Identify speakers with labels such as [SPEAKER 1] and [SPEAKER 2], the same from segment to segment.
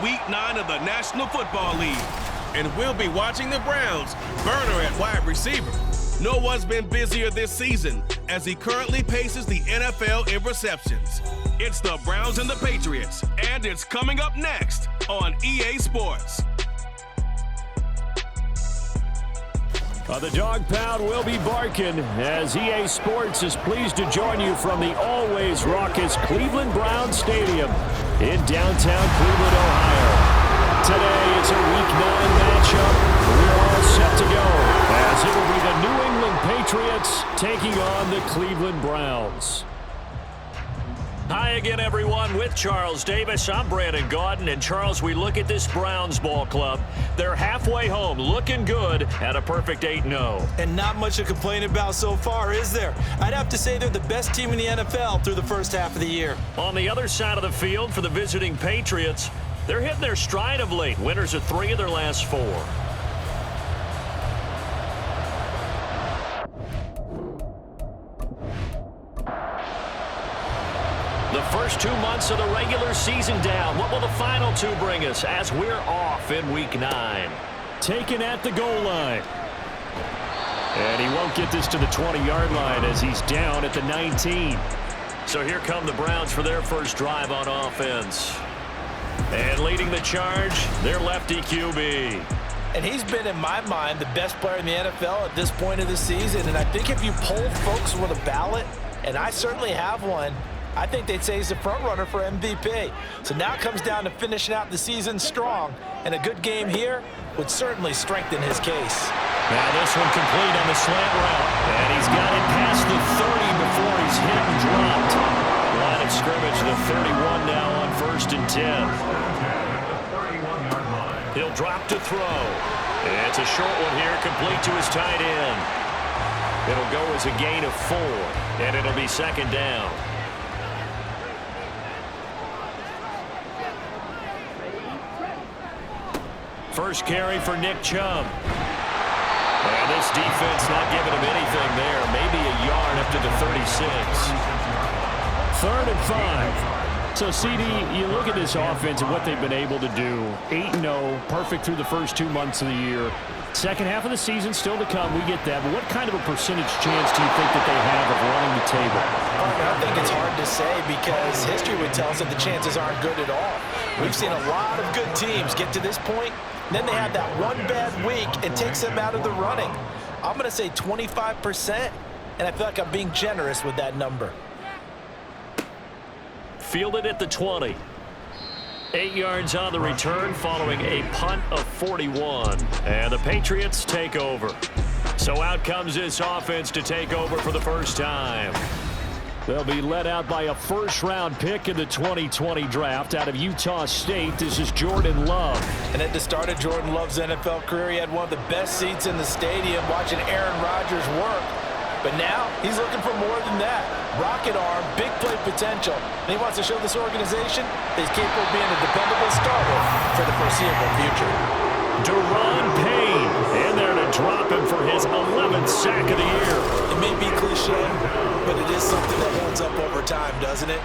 [SPEAKER 1] Week 9 of the National Football League. And we'll be watching the Browns burner at wide receiver. No one's been busier this season as he currently paces the NFL in receptions. It's the Browns and the Patriots, and it's coming up next on EA Sports.
[SPEAKER 2] The dog pound will be barking as EA Sports is pleased to join you from the always raucous Cleveland Browns Stadium in downtown Cleveland, Ohio. Today it's a Week 9 matchup. We're all set to go as it will be the New England Patriots taking on the Cleveland Browns.
[SPEAKER 3] Hi again, everyone. With Charles Davis, I'm Brandon Gaudin. And Charles, we look at this Browns ball club. They're halfway home, looking good at a perfect 8-0.
[SPEAKER 4] And not much to complain about so far, is there? I'd have to say they're the best team in the NFL through the first half of the year.
[SPEAKER 3] On the other side of the field for the visiting Patriots, they're hitting their stride of late. Winners of 3 of their last 4. The first 2 months of the regular season down. What will the final 2 bring us as we're off in Week 9?
[SPEAKER 2] Taken at the goal line. And he won't get this to the 20-yard line as he's down at the 19.
[SPEAKER 3] So here come the Browns for their first drive on offense. And leading the charge, their lefty QB.
[SPEAKER 4] And he's been, in my mind, the best player in the NFL at this point of the season. And I think if you poll folks with a ballot, and I certainly have one, I think they'd say he's the front runner for MVP. So now it comes down to finishing out the season strong. And a good game here would certainly strengthen his case.
[SPEAKER 3] Now this one complete on the slant route. And he's got it past the 30 before he's hit and dropped. Line of scrimmage, the 31 now on 1st and 10. He'll drop to throw. It's a short one here, complete to his tight end. It'll go as a gain of 4, and it'll be 2nd down. First carry for Nick Chubb. And this defense not giving him anything there. Maybe a yard up to the 36.
[SPEAKER 2] 3rd and 5. So, CD, you look at this offense and what they've been able to do. 8-0, perfect through the first 2 months of the year. Second half of the season still to come. We get that. But what kind of a percentage chance do you think that they have of running the table?
[SPEAKER 4] I think it's hard to say because history would tell us that the chances aren't good at all. We've seen a lot of good teams get to this point. Then they have that one bad week. It takes them out of the running. I'm going to say 25%, and I feel like I'm being generous with that number.
[SPEAKER 3] Fielded at the 20. 8 yards on the return following a punt of 41. And the Patriots take over. So out comes this offense to take over for the first time.
[SPEAKER 2] They'll be led out by a first-round pick in the 2020 draft out of Utah State. This is Jordan Love.
[SPEAKER 4] And at the start of Jordan Love's NFL career, he had one of the best seats in the stadium watching Aaron Rodgers work. But now he's looking for more than that. Rocket arm, big play potential. And he wants to show this organization that he's capable of being a dependable starter for the foreseeable future.
[SPEAKER 3] Deron Payne in there to drop him for his 11th sack of the year.
[SPEAKER 4] It may be cliche, but it is something that holds up over time, doesn't it?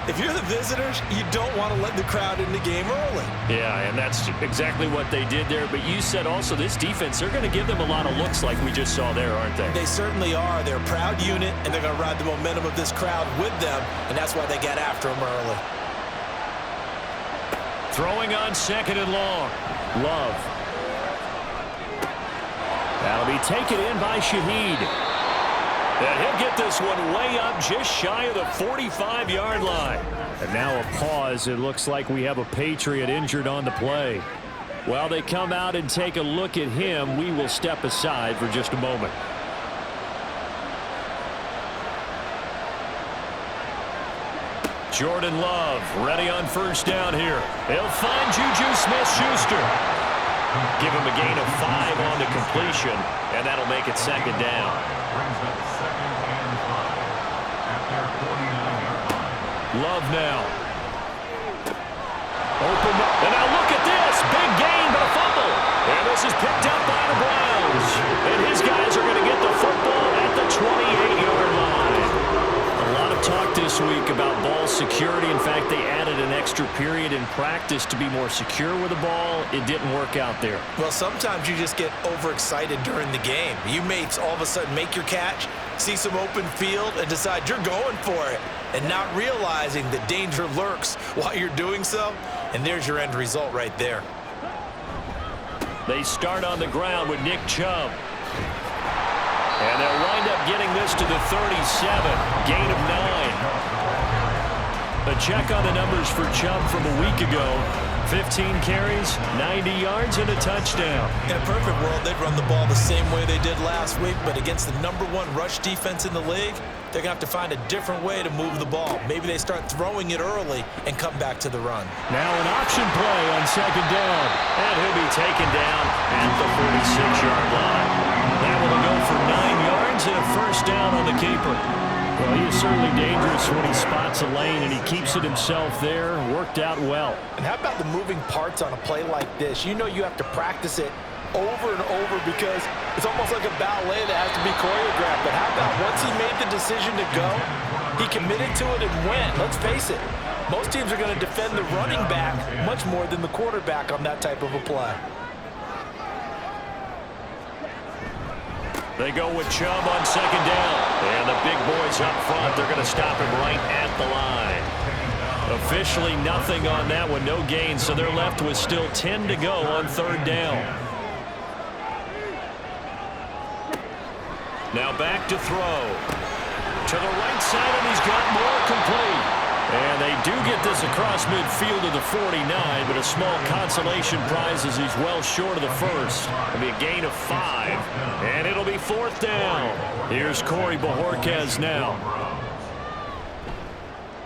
[SPEAKER 4] If you're the visitors, you don't want to let the crowd in the game early.
[SPEAKER 3] Yeah, and that's exactly what they did there. But you said also this defense, they're going to give them a lot of looks like we just saw there, aren't they?
[SPEAKER 4] They certainly are. They're a proud unit, and they're going to ride the momentum of this crowd with them, and that's why they got after them early.
[SPEAKER 3] Throwing on 2nd and long.
[SPEAKER 2] Love. That'll be taken in by Shaheed.
[SPEAKER 3] And he'll get this one way up just shy of the 45-yard line.
[SPEAKER 2] And now a pause. It looks like we have a Patriot injured on the play. While they come out and take a look at him, we will step aside for just a moment.
[SPEAKER 3] Jordan Love ready on 1st down here. He'll find Juju Smith-Schuster. Give him a gain of 5 on the completion, and that'll make it 2nd down. Love now. Open up. And now look at this. Big gain, but a fumble. And this is picked up by the Browns. And his guys are going to get the football at the 28-yard line. A lot of talk this last week about ball security. In fact, they added an extra period in practice to be more secure with the ball. It didn't work out there.
[SPEAKER 4] Well, sometimes you just get overexcited during the game. You may all of a sudden make your catch, see some open field, and decide you're going for it, and not realizing the danger lurks while you're doing so. And there's your end result right there.
[SPEAKER 3] They start on the ground with Nick Chubb. And they'll wind up getting this to the 37, gain of 9. A check on the numbers for Chubb from a week ago. 15 carries, 90 yards, and a touchdown.
[SPEAKER 4] In a perfect world, they'd run the ball the same way they did last week, but against the #1 rush defense in the league, they're going to have to find a different way to move the ball. Maybe they start throwing it early and come back to the run.
[SPEAKER 3] Now an option play on second down. And he'll be taken down at the 46-yard line. That will go for 9 yards and a first down on the keeper. Well, he is certainly dangerous when he spots a lane, and he keeps it himself there. Worked out well.
[SPEAKER 4] And how about the moving parts on a play like this? You know you have to practice it over and over because it's almost like a ballet that has to be choreographed. But how about once he made the decision to go, he committed to it and went. Let's face it, most teams are going to defend the running back much more than the quarterback on that type of a play.
[SPEAKER 3] They go with Chubb on second down. And the big boys up front, they're going to stop him right at the line. Officially nothing on that one, no gain, so they're left with still 10 to go on third down. Now back to throw. To the right side, and he's got more complete. And they do get this across midfield to the 49, but a small consolation prize as he's well short of the first. It'll be a gain of 5, and it'll be fourth down. Here's Corey Bojorquez now.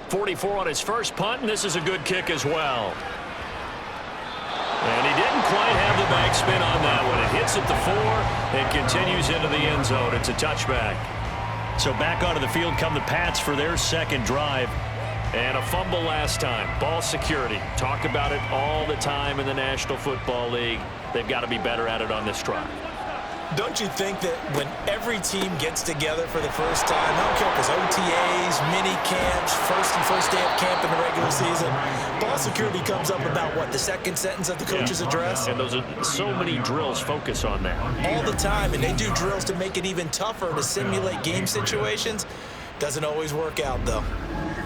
[SPEAKER 3] 44 on his first punt, and this is a good kick as well. And he didn't quite have the backspin on that one. It hits at the 4 and continues into the end zone. It's a touchback. So back onto the field come the Pats for their second drive. And a fumble last time. Ball security. Talk about it all the time in the National Football League. They've got to be better at it on this drive.
[SPEAKER 4] Don't you think that when every team gets together for the first time, I don't care if it's OTAs, mini camps, first day of camp in the regular season, ball security comes up about, what, the second sentence of the coach's address?
[SPEAKER 3] And those are so many drills focus on that.
[SPEAKER 4] All the time, and they do drills to make it even tougher to simulate game situations. Doesn't always work out, though.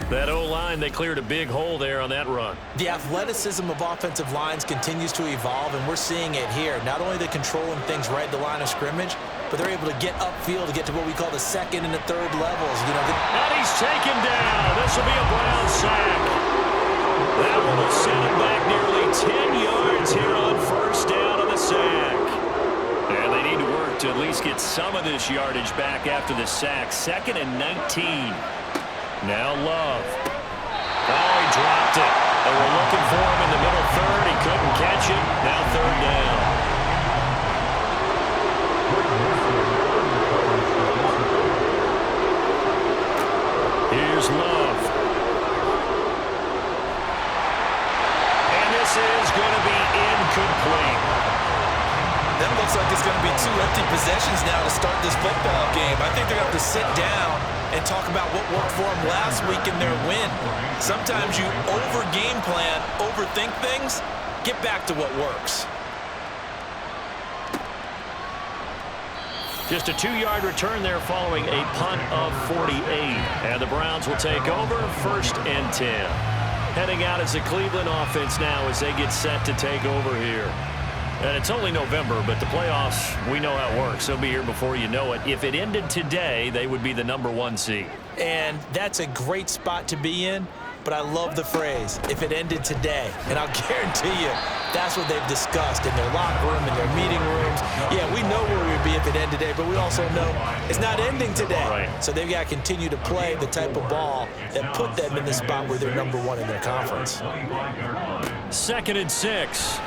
[SPEAKER 3] That O-line, they cleared a big hole there on that run.
[SPEAKER 4] The athleticism of offensive lines continues to evolve, and we're seeing it here. Not only they're controlling things right at the line of scrimmage, but they're able to get upfield to get to what we call the second and the third levels. You know,
[SPEAKER 3] and he's taken down. This will be a Brown sack. That one will send him back nearly 10 yards here on first down on the sack. And they need to work to at least get some of this yardage back after the sack. 2nd and 19. Now Love. Oh, he dropped it. They were looking for him in the middle third. He couldn't catch it. Now third down. Here's Love. And this is going to be incomplete.
[SPEAKER 4] That looks like it's going to be 2 empty possessions now to start this football game. I think they're going to have to sit down and talk about what worked for them last week in their win. Sometimes you over-game plan, overthink things. Get back to what works.
[SPEAKER 3] Just a 2-yard return there following a punt of 48. And the Browns will take over 1st and 10. Heading out as the Cleveland offense now as they get set to take over here. And it's only November, but the playoffs, we know how it works. They'll be here before you know it. If it ended today, they would be the #1 seed.
[SPEAKER 4] And that's a great spot to be in, but I love the phrase, if it ended today. And I'll guarantee you, that's what they've discussed in their locker room, in their meeting rooms. Yeah, we know where we would be if it ended today, but we also know it's not ending today.
[SPEAKER 3] Right.
[SPEAKER 4] So they've got to continue to play the type of ball that put them in the spot where they're #1 in their conference.
[SPEAKER 3] 2nd and 6.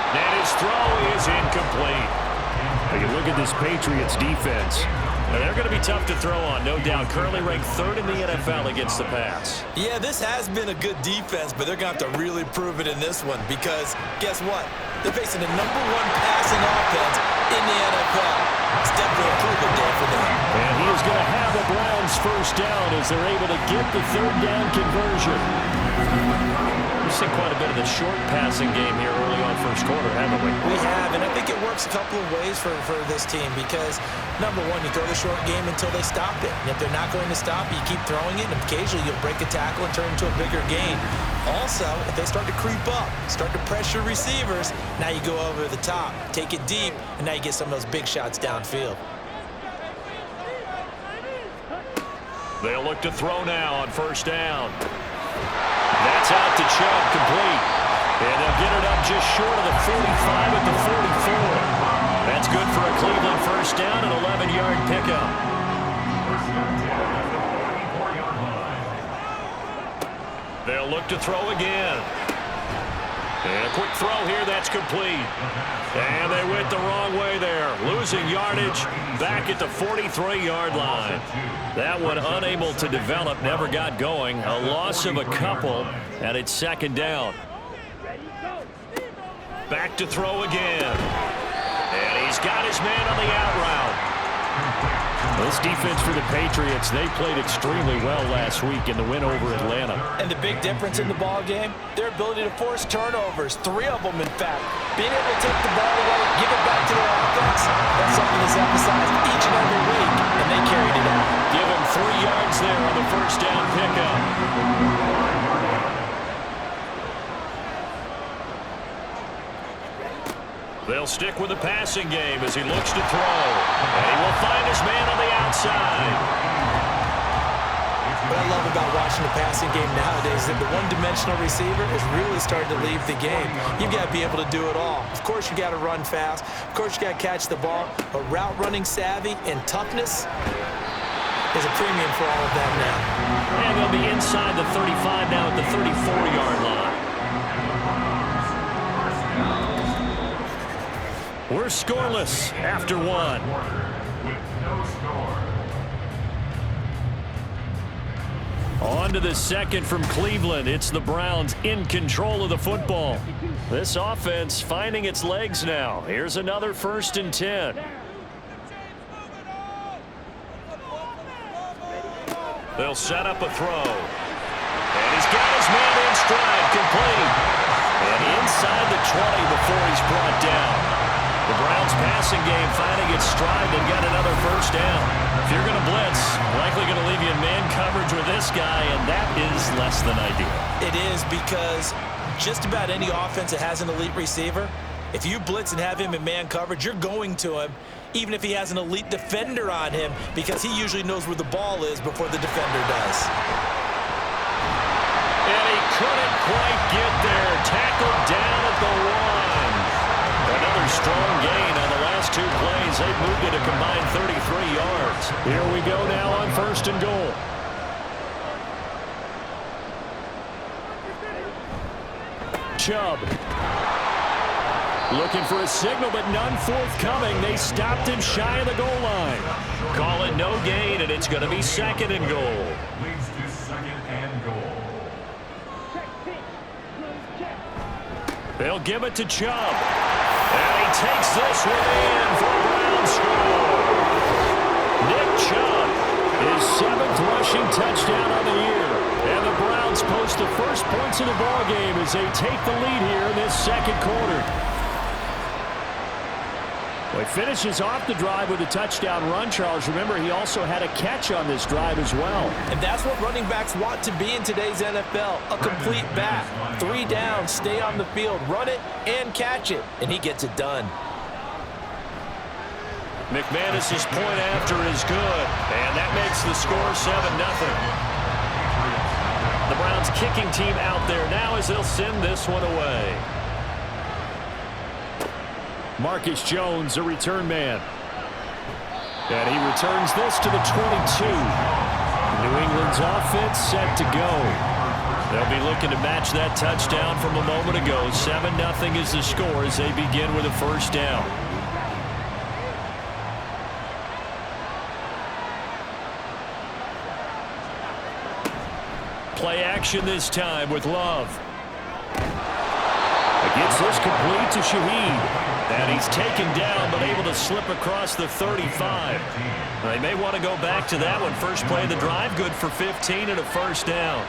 [SPEAKER 3] And his throw is incomplete.
[SPEAKER 2] You look at this Patriots defense.
[SPEAKER 3] And they're going to be tough to throw on, no doubt. Currently ranked 3rd in the NFL against the pass.
[SPEAKER 4] Yeah, this has been a good defense, but they're going to have to really prove it in this one because guess what? They're facing the #1 passing offense in the NFL. It's definitely a prove-it day for them.
[SPEAKER 2] And he is going to have the Browns first down as they're able to get the 3rd down conversion.
[SPEAKER 3] We've seen quite a bit of the short passing game here early on first quarter, haven't we?
[SPEAKER 4] We have, and I think it works a couple of ways for this team because, #1, you throw the short game until they stop it. And if they're not going to stop it, you keep throwing it, and occasionally you'll break a tackle and turn into a bigger gain. Also, if they start to creep up, start to pressure receivers, now you go over the top, take it deep, and now you get some of those big shots downfield.
[SPEAKER 3] They'll look to throw now on first down. That's out to Chubb, complete. And they'll get it up just short of the 45 at the 44. That's good for a Cleveland first down, an 11-yard pickup. They'll look to throw again. And a quick throw here, that's complete. And they went the wrong way there. Losing yardage back at the 43-yard line. That one unable to develop, never got going. A loss of a couple, and it's 2nd down. Back to throw again. And he's got his man on the out route.
[SPEAKER 2] This defense for the Patriots, they played extremely well last week in the win over Atlanta.
[SPEAKER 4] And the big difference in the ball game, their ability to force turnovers, 3 of them in fact. Being able to take the ball away, give it back to their offense, that's something that's emphasized each and every week, and they carried it out.
[SPEAKER 3] Give him 3 yards there on the first down pickup. They'll stick with the passing game as he looks to throw. And he will find his man on the outside.
[SPEAKER 4] What I love about watching the passing game nowadays is that the one-dimensional receiver is really starting to leave the game. You've got to be able to do it all. Of course, you got to run fast. Of course, you got to catch the ball. But route running savvy and toughness is a premium for all of them now.
[SPEAKER 3] And they'll be inside the 35 now at the 34-yard line. We're scoreless after 1. On to the second from Cleveland. It's the Browns in control of the football. This offense finding its legs now. Here's another 1st and 10. They'll set up a throw. And he's got his man in stride, complete. And inside the 20 before he's brought down. The Browns passing game finding its stride and got another first down. If you're going to blitz, likely going to leave you in man coverage with this guy, and that is less than ideal.
[SPEAKER 4] It is because just about any offense that has an elite receiver, if you blitz and have him in man coverage, you're going to him, even if he has an elite defender on him, because he usually knows where the ball is before the defender does.
[SPEAKER 3] And he couldn't quite get there. Tackled down at the 1. Another strong gain on the last 2 plays. They've moved it a combined 33 yards.
[SPEAKER 2] Here we go now on 1st and goal. Chubb. Looking for a signal, but none forthcoming. They stopped him shy of the goal line.
[SPEAKER 3] Call it no gain, and it's going to be 2nd and goal.
[SPEAKER 5] Leads to 2nd and goal.
[SPEAKER 3] They'll give it to Chubb. And he takes this one in for a Browns score. Nick Chubb, his 7th rushing touchdown on the year. And the Browns post the first points of the ballgame as they take the lead here in this 2nd quarter. Well, he finishes off the drive with a touchdown run, Charles. Remember, he also had a catch on this drive as well.
[SPEAKER 4] And that's what running backs want to be in today's NFL, a complete back. 3 downs, stay on the field, run it, and catch it. And he gets it done.
[SPEAKER 3] McManus's point after is good, and that makes the score 7-0. The Browns kicking team out there now as they'll send this one away.
[SPEAKER 2] Marcus Jones, a return man. And he returns this to the 22. New England's offense set to go.
[SPEAKER 3] They'll be looking to match that touchdown from a moment ago. 7-0 is the score as they begin with a first down. action this time with Love. Gets this complete to Shaheed. And he's taken down, but able to slip across the 35. They may want to go back to that one. First play of the drive, good for 15 and a first down.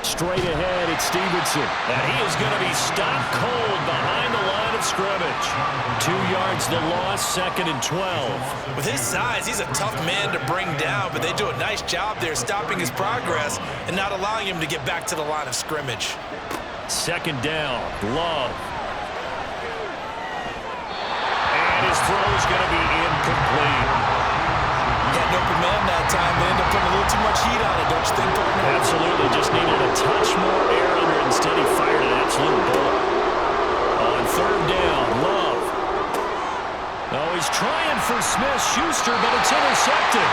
[SPEAKER 3] Straight ahead, it's Stevenson. And he is going to be stopped cold behind the line of scrimmage. 2 yards the loss, 2nd and 12.
[SPEAKER 4] With his size, he's a tough man to bring down, but they do a nice job there stopping his progress and not allowing him to get back to the line of scrimmage. 2nd down, Love.
[SPEAKER 3] And his throw is going to be incomplete.
[SPEAKER 4] Got an open man that time. They end up putting a little too much heat on it, don't you think, partner?
[SPEAKER 3] Absolutely. Just needed a touch more air under it. Instead, he fired an absolute bullet. On 3rd down, Love. Oh, he's trying for Smith-Schuster, but it's intercepted.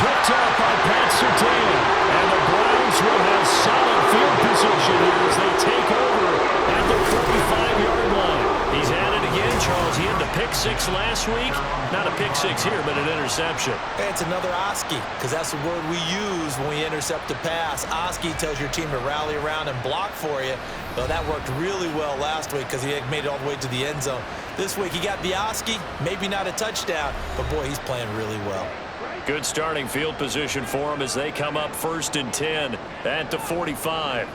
[SPEAKER 3] Picked up by Pat Surtain. And the Browns will have solid field position here as they take over at the 45-yard line. He's at it again, Charles. He had the pick 6 last week. Not a pick 6 here, but an interception.
[SPEAKER 4] It's another Oski, because that's the word we use when we intercept a pass. Oski tells your team to rally around and block for you. Well, that worked really well last week because he had made it all the way to the end zone. This week he got the Oski, maybe not a touchdown, but boy, he's playing really well.
[SPEAKER 3] Good starting field position for him as they come up 1st and 10 at the 45.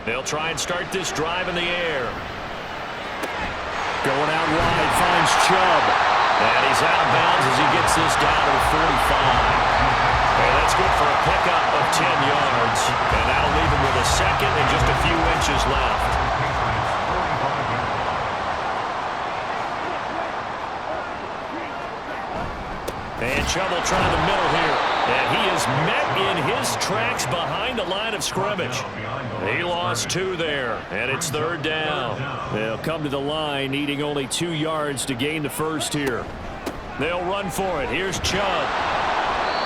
[SPEAKER 3] They'll try and start this drive in the air. Going out wide, finds Chubb. And he's out of bounds as he gets this down to the 45. And that's good for a pickup of 10 yards. And that'll leave him with a 2nd and just a few inches left. And Chubb will try the middle here. And he is met in his tracks behind the line of scrimmage. He lost 2 there, and it's 3rd down. They'll come to the line, needing only 2 yards to gain the first here. They'll run for it. Here's Chubb.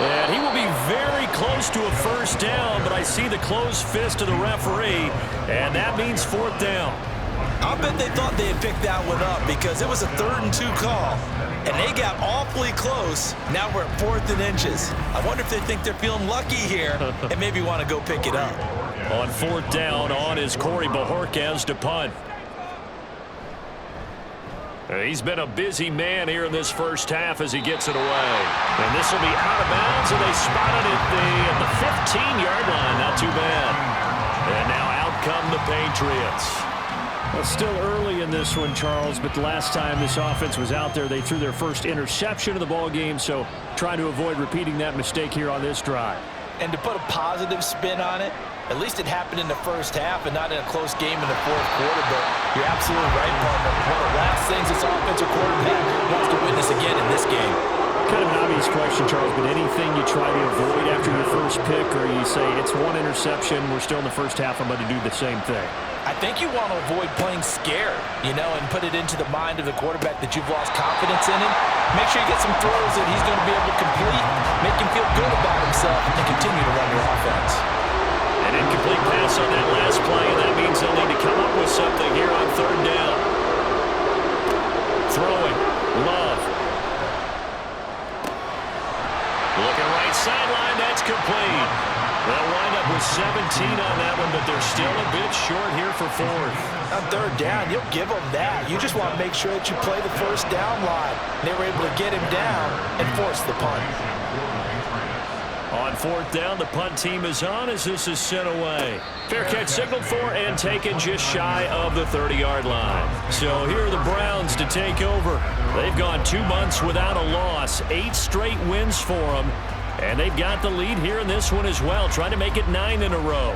[SPEAKER 3] And he will be very close to a first down, but I see the closed fist of the referee, and that means 4th down.
[SPEAKER 4] I bet they thought they had picked that one up because it was a 3rd and 2 call. And they got awfully close. Now we're at 4th and inches. I wonder if they think they're feeling lucky here and maybe want to go pick it up.
[SPEAKER 3] On 4th down, on is Corey Bojorquez to punt. He's been a busy man here in this first half as he gets it away. And this will be out of bounds, and they spotted it at the 15-yard line. Not too bad. And now out come the Patriots.
[SPEAKER 2] Well, still early in this one, Charles, but the last time this offense was out there, they threw their first interception of the ball game, so trying to avoid repeating that mistake here on this drive.
[SPEAKER 4] And to put a positive spin on it, at least it happened in the first half and not in a close game in the 4th quarter, but you're absolutely right, partner. One of the last things this offensive quarterback wants to witness again in this game.
[SPEAKER 2] Kind of an obvious question, Charles, but anything you try to avoid after your first pick, or you say it's 1 interception, we're still in the first half, I'm going to do the same thing?
[SPEAKER 4] I think you want to avoid playing scared, and put it into the mind of the quarterback that you've lost confidence in him. Make sure you get some throws that he's going to be able to complete, make him feel good about himself, and continue to run your offense.
[SPEAKER 3] An incomplete pass on that last play, and that means they'll need to come up with something here on 3rd down. Throwing, Love. Looking right sideline, that's complete. They'll wind up with 17 on that one, but they're still a bit short here for 4th.
[SPEAKER 4] On 3rd down, you'll give them that. You just want to make sure that you play the first down line. They were able to get him down and force the punt.
[SPEAKER 3] On 4th down, the punt team is on as this is sent away. Fair catch signaled for and taken just shy of the 30-yard line. So here are the Browns to take over. They've gone 2 months without a loss, 8 straight wins for them. And they've got the lead here in this one as well, trying to make it 9 in a row.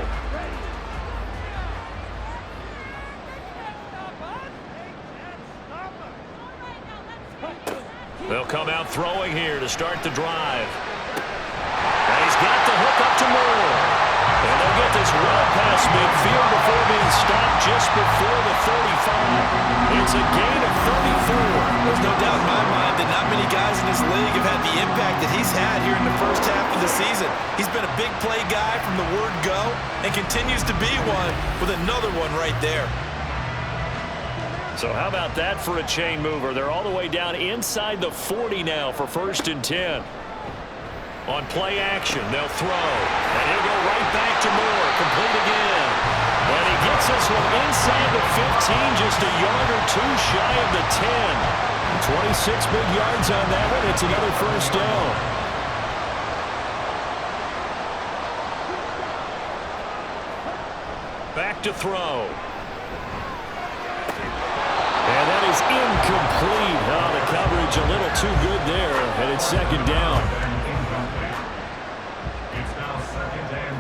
[SPEAKER 3] They'll come out throwing here to start the drive. And he's got the hook up to Moore. And they'll get this well past midfield before being stopped just before the 35. It's a gain of 34.
[SPEAKER 4] There's no doubt in my mind that not many guys in this league have had the impact that he's had here in the first half of the season. He's been a big play guy from the word go and continues to be one with another one right there.
[SPEAKER 3] So how about that for a chain mover? They're all the way down inside the 40 now for 1st and 10. On play action, they'll throw. And he'll go right back to Moore. Complete again. And he gets this one inside the 15, just a yard or two shy of the 10.
[SPEAKER 2] 26 big yards on that one. It's another 1st down.
[SPEAKER 3] Back to throw.
[SPEAKER 2] And that is incomplete. Oh, the coverage a little too good there, and it's 2nd down.
[SPEAKER 5] It's now 2nd and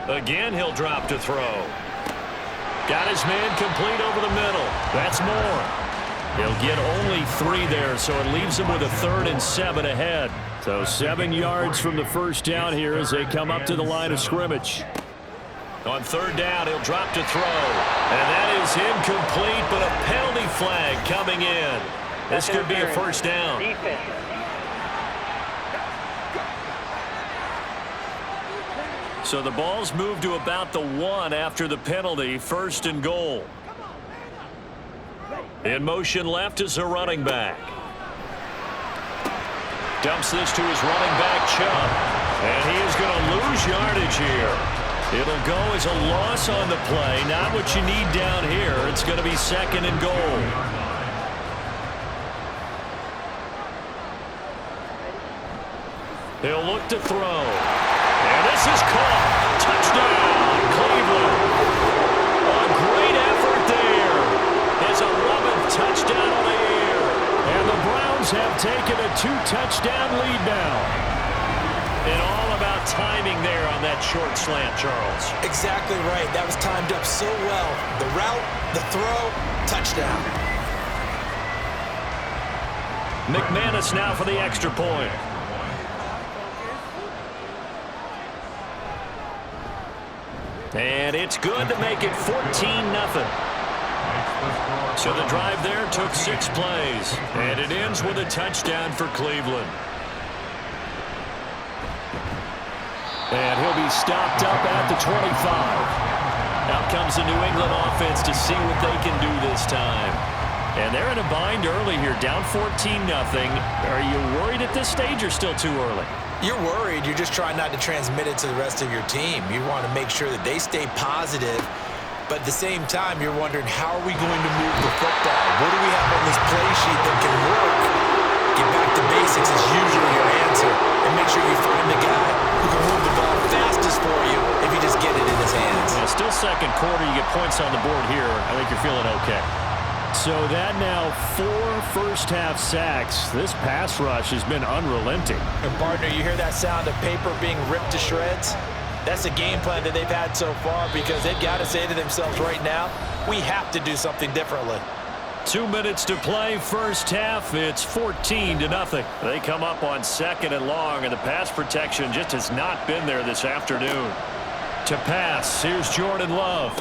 [SPEAKER 5] 10.
[SPEAKER 3] Again, he'll drop to throw. Got his man complete over the middle. That's Moore. He'll get only 3 there, so it leaves him with a 3rd and 7 ahead.
[SPEAKER 2] So 7 yards from the 1st down here as they come up to the line of scrimmage.
[SPEAKER 3] On 3rd down, he'll drop to throw. And that is incomplete, but a penalty flag coming in. This could be a 1st down. So the ball's moved to about the 1 after the penalty, 1st and goal. In motion left is a running back. Dumps this to his running back, Chubb. And he is going to lose yardage here. It'll go as a loss on the play. Not what you need down here. It's going to be 2nd and goal. He'll look to throw. And this is caught. Touchdown, Cleveland. A great effort there. His 11th touchdown on the year.
[SPEAKER 2] And the Browns have taken a 2-touchdown lead now.
[SPEAKER 3] And all about timing there on that short slant, Charles.
[SPEAKER 4] Exactly right. That was timed up so well. The route, the throw, touchdown.
[SPEAKER 3] McManus now for the extra point. And it's good to make it 14-0. So the drive there took 6 plays. And it ends with a touchdown for Cleveland.
[SPEAKER 2] And he'll be stopped up at the 25.
[SPEAKER 3] Out comes the New England offense to see what they can do this time. And they're in a bind early here, down 14-0. Are you worried at this stage or still too early?
[SPEAKER 4] You're worried. You're just trying not to transmit it to the rest of your team. You want to make sure that they stay positive. But at the same time, you're wondering, how are we going to move the football? What do we have on this play sheet that can work? Get back to basics is usually your answer. And make sure you find the guy who can move the ball fastest for you if you just get it in his hands.
[SPEAKER 3] Well, still 2nd quarter. You get points on the board here. I think you're feeling okay.
[SPEAKER 2] So that now 4 first-half sacks. This pass rush has been unrelenting.
[SPEAKER 4] And, partner, you hear that sound of paper being ripped to shreds? That's the game plan that they've had so far, because they've got to say to themselves right now, we have to do something differently.
[SPEAKER 3] 2 minutes to play, 1st half. It's 14-0. They come up on 2nd and long, and the pass protection just has not been there this afternoon. To pass, here's Jordan Love.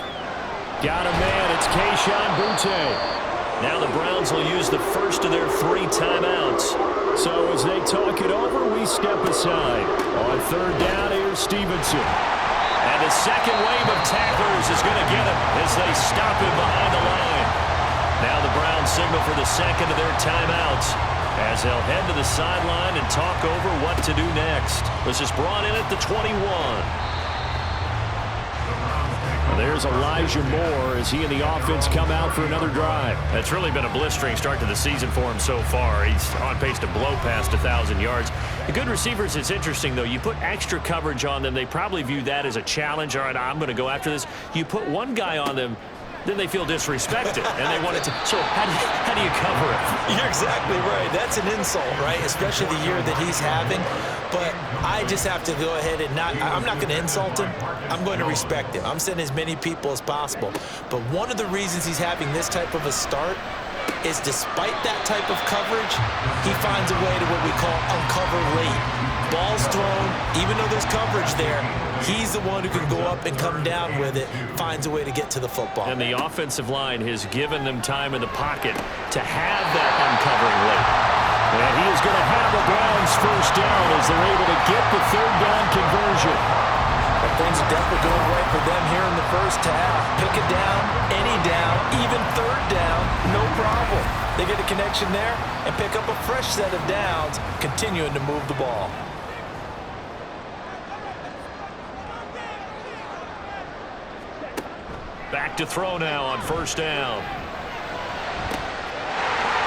[SPEAKER 3] Got a man, it's Kayshon Boutte. Now the Browns will use the first of their 3 timeouts.
[SPEAKER 2] So as they talk it over, we step aside. On 3rd down, here's Stevenson.
[SPEAKER 3] And the second wave of tacklers is going to get him as they stop him behind the line. Now the Browns signal for the 2nd of their timeouts as they'll head to the sideline and talk over what to do next. This is brought in at the 21.
[SPEAKER 2] There's Elijah Moore as he and the offense come out for another drive.
[SPEAKER 3] It's really been a blistering start to the season for him so far. He's on pace to blow past 1,000 yards. The good receivers, it's interesting, though. You put extra coverage on them, they probably view that as a challenge. All right, I'm going to go after this. You put one guy on them, then they feel disrespected, and they want it to. So how do you cover it?
[SPEAKER 4] You're exactly right. That's an insult, right? Especially the year that he's having. But I just have to go ahead and I'm not going to insult him. I'm going to respect him. I'm sending as many people as possible. But one of the reasons he's having this type of a start is, despite that type of coverage, he finds a way to what we call uncover late. Ball's thrown, even though there's coverage there, he's the one who can go up and come down with it, finds a way to get to the football.
[SPEAKER 3] And the offensive line has given them time in the pocket to have that uncovering late.
[SPEAKER 2] And he is going to have the Browns first down as they're able to get the 3rd down conversion.
[SPEAKER 4] Well, things are definitely going right for them here in the first half. Pick it down, any down, even third down, no problem. They get a connection there and pick up a fresh set of downs, continuing to move the ball.
[SPEAKER 3] Back to throw now on first down.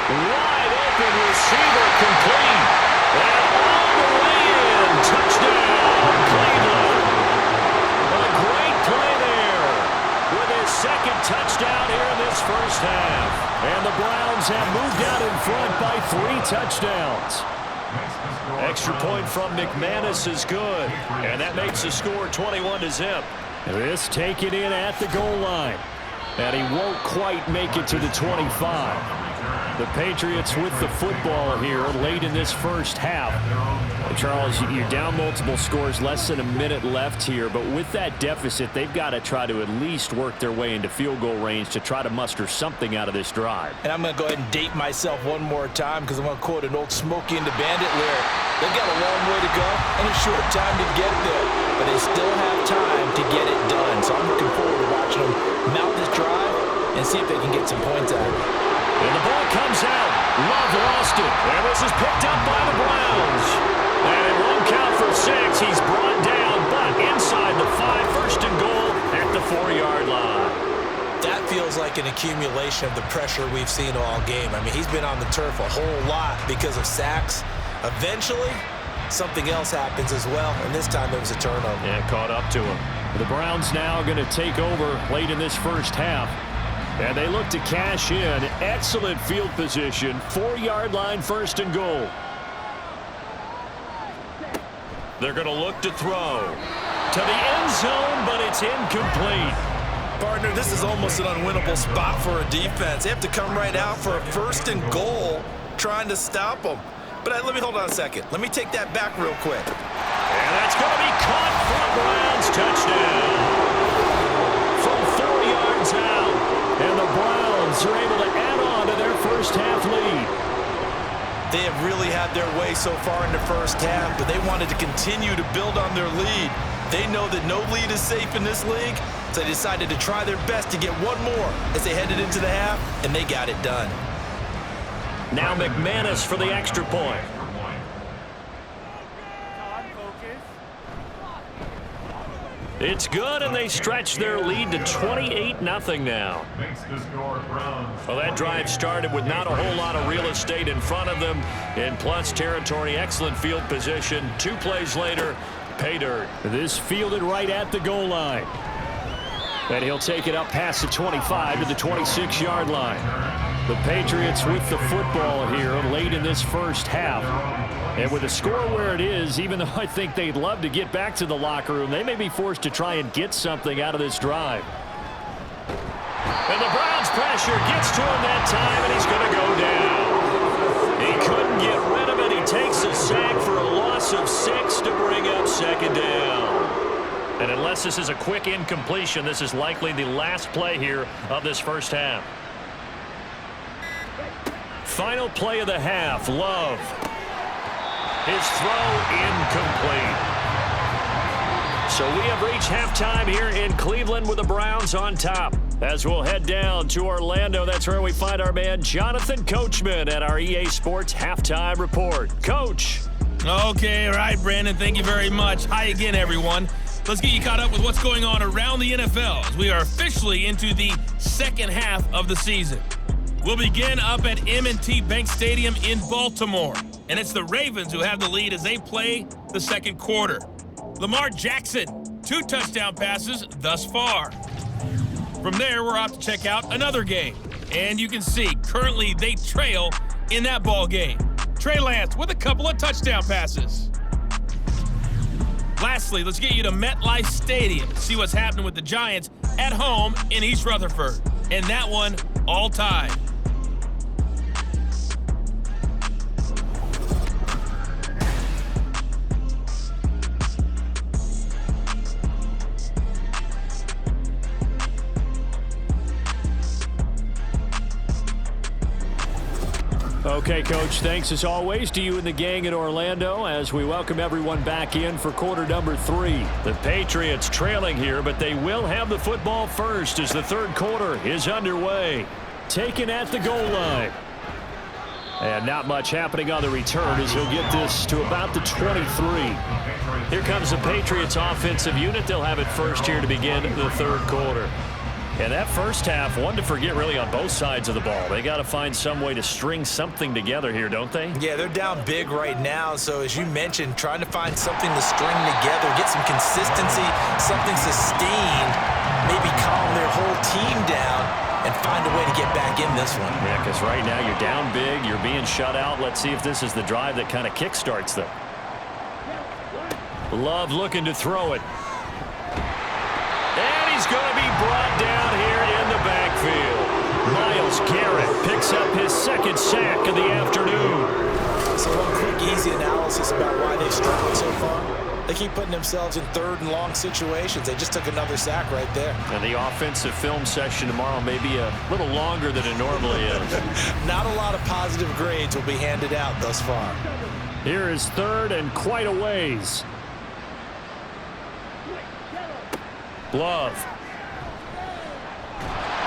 [SPEAKER 3] Wide open receiver, complete. And all the way in. Touchdown, Cleveland. A great play there with his second touchdown here in this first half. And the Browns have moved out in front by 3 touchdowns. Extra point from McManus is good. And that makes the score 21-0.
[SPEAKER 2] This taken in at the goal line. And he won't quite make it to the 25. The Patriots with the football here late in this first half. Charles, you're down multiple scores, less than a minute left here, but with that deficit, they've got to try to at least work their way into field goal range to try to muster something out of this drive.
[SPEAKER 4] And I'm going to go ahead and date myself one more time because I'm going to quote an old Smokey and the Bandit lyric. They've got a long way to go and a short time to get there, but they still have time to get it done. So I'm looking forward to watching them mount this drive and see if they can get some points out of it.
[SPEAKER 3] And the ball comes out. Love lost it. And this is picked up by the Browns. And it won't count for 6. He's brought down, but inside the 5, first and goal at the 4-yard line.
[SPEAKER 4] That feels like an accumulation of the pressure we've seen all game. I mean, he's been on the turf a whole lot because of sacks. Eventually, something else happens as well, and this time it was a turnover.
[SPEAKER 3] Yeah, caught up to him.
[SPEAKER 2] The Browns now going to take over late in this first half. And they look to cash in. Excellent field position. 4-yard line, first and goal.
[SPEAKER 3] They're going to look to throw to the end zone, but it's incomplete.
[SPEAKER 4] Partner, this is almost an unwinnable spot for a defense. They have to come right out for a first and goal trying to stop them. But let me hold on a second. Let me take that back real quick.
[SPEAKER 3] And that's going to be caught for a Browns touchdown. From 4 yards out.
[SPEAKER 2] And the Browns are able to add on to their first half lead.
[SPEAKER 4] They have really had their way so far in the first half, but they wanted to continue to build on their lead. They know that no lead is safe in this league, so they decided to try their best to get one more as they headed into the half, and they got it done.
[SPEAKER 3] Now McManus for the extra point. It's good, and they stretch their lead to 28-0 now. Well, that drive started with not a whole lot of real estate in front of them in plus territory. Excellent field position. 2 plays later, pay dirt.
[SPEAKER 2] This fielded right at the goal line. And he'll take it up past the 25 to the 26-yard line. The Patriots with the football here late in this first half. And with the score where it is, even though I think they'd love to get back to the locker room, they may be forced to try and get something out of this drive.
[SPEAKER 3] And the Browns pressure gets to him that time, and he's going to go down. He couldn't get rid of it. He takes a sack for a loss of 6 to bring up second down. And unless this is a quick incompletion, this is likely the last play here of this first half. Final play of the half, Love. His throw incomplete. So we have reached halftime here in Cleveland with the Browns on top. As we'll head down to Orlando, that's where we find our man Jonathan Coachman at our EA Sports Halftime Report. Coach.
[SPEAKER 1] Okay, all right, Brandon, thank you very much. Hi again, everyone. Let's get you caught up with what's going on around the NFL as we are officially into the second half of the season. We'll begin up at M&T Bank Stadium in Baltimore, and it's the Ravens who have the lead as they play the second quarter. Lamar Jackson, 2 touchdown passes thus far. From there, we're off to check out another game, and you can see currently they trail in that ball game. Trey Lance with a couple of touchdown passes. Lastly, let's get you to MetLife Stadium to see what's happening with the Giants at home in East Rutherford, and that one all tied.
[SPEAKER 2] Okay, Coach, thanks as always to you and the gang in Orlando as we welcome everyone back in for quarter number 3.
[SPEAKER 3] The Patriots trailing here, but they will have the football first as the third quarter is underway.
[SPEAKER 2] Taken at the goal line. And not much happening on the return as he'll get this to about the 23.
[SPEAKER 3] Here comes the Patriots offensive unit. They'll have it first here to begin the third quarter. And that first half, one to forget really on both sides of the ball. They got to find some way to string something together here, don't they?
[SPEAKER 4] Yeah, they're down big right now. So as you mentioned, trying to find something to string together, get some consistency, something sustained, maybe calm their whole team down and find a way to get back in this one.
[SPEAKER 3] Yeah, because right now you're down big, you're being shut out. Let's see if this is the drive that kind of kickstarts them. Love looking to throw it. And he's going to be brought down here in the backfield. Myles Garrett picks up his second sack of the afternoon.
[SPEAKER 4] So one quick, easy analysis about why they've struggled so far. They keep putting themselves in third and long situations. They just took another sack right there.
[SPEAKER 3] And the offensive film session tomorrow may be a little longer than it normally is.
[SPEAKER 4] Not a lot of positive grades will be handed out thus far.
[SPEAKER 2] Here is third and quite a ways.
[SPEAKER 3] Love.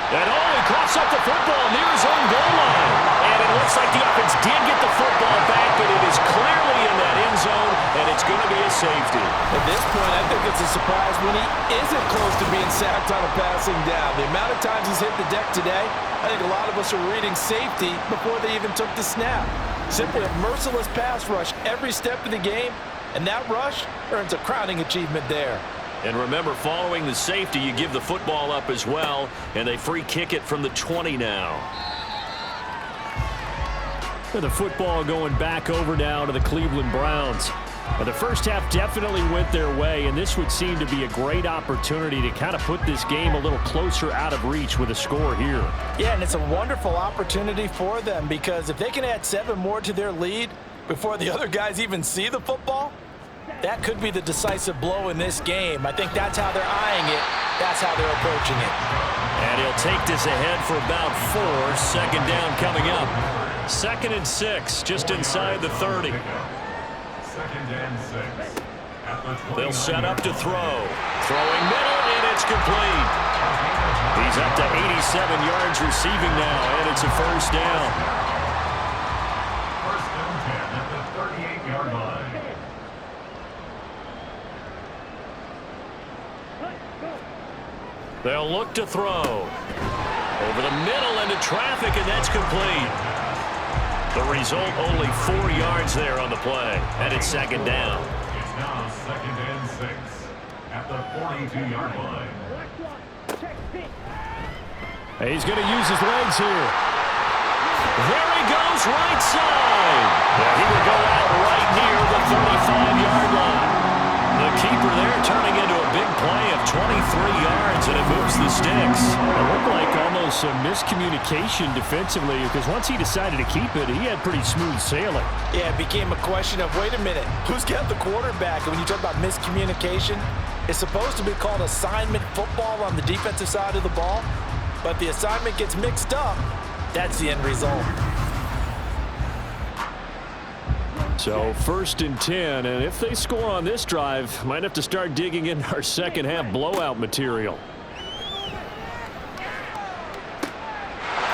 [SPEAKER 3] And he coughs up the football near his own goal line. And it looks like the offense did get the football back, but it is clearly in that end zone, and it's going to be a safety.
[SPEAKER 4] At this point, I think it's a surprise when he isn't close to being sacked on a passing down. The amount of times he's hit the deck today, I think a lot of us are reading safety before they even took the snap. Simply a merciless pass rush every step of the game, and that rush earns a crowning achievement there.
[SPEAKER 3] And remember, following the safety, you give the football up as well, and they free kick it from the 20 now.
[SPEAKER 2] The football going back over now to the Cleveland Browns. But the first half definitely went their way, and this would seem to be a great opportunity to kind of put this game a little closer out of reach with a score here.
[SPEAKER 4] Yeah, and it's a wonderful opportunity for them because if they can add 7 more to their lead before the other guys even see the football, that could be the decisive blow in this game. I think that's how they're eyeing it. That's how they're approaching it.
[SPEAKER 3] And he'll take this ahead for about 4. Second down coming up. 2nd and 6, just inside the 30.
[SPEAKER 5] 2nd and 6.
[SPEAKER 3] They'll set up to throw. Throwing middle, and it's complete. He's up to 87 yards receiving now, and it's a first down.
[SPEAKER 5] 1st and 10 at the 38-yard line.
[SPEAKER 3] They'll look to throw. Over the middle into traffic, and that's complete. The result, only 4 yards there on the play, and it's 2nd down.
[SPEAKER 5] It's now 2nd and 6 at the 42-yard line.
[SPEAKER 2] He's going to use his legs here.
[SPEAKER 3] There he goes, right side. Yeah, he would go out right near the 35-yard line. The keeper there turning into a big play of 23 yards, and it moves the sticks.
[SPEAKER 2] It looked like almost some miscommunication defensively because once he decided to keep it, he had pretty smooth sailing.
[SPEAKER 4] Yeah, it became a question of, wait a minute, who's got the quarterback? And when you talk about miscommunication, it's supposed to be called assignment football on the defensive side of the ball, but the assignment gets mixed up. That's the end result.
[SPEAKER 2] So 1st and 10, and if they score on this drive, might have to start digging in our second half blowout material.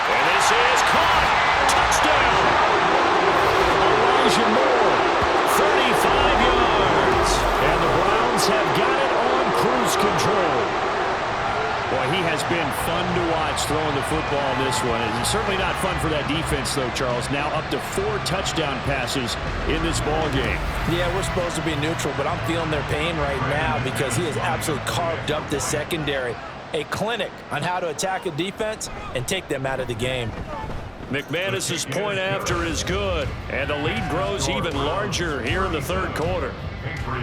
[SPEAKER 3] And this is caught. Touchdown.
[SPEAKER 2] Elijah Moore,
[SPEAKER 3] 35 yards.
[SPEAKER 2] and the Browns have got it on cruise control. Boy, he has been fun to watch throwing the football in this one. It's certainly not fun for that defense, though, Charles. Now up to 4 touchdown passes in this ball game.
[SPEAKER 4] Yeah, we're supposed to be neutral, but I'm feeling their pain right now because he has absolutely carved up this secondary. A clinic on how to attack a defense and take them out of the game.
[SPEAKER 3] McManus's point after is good, and the lead grows even larger here in the third quarter.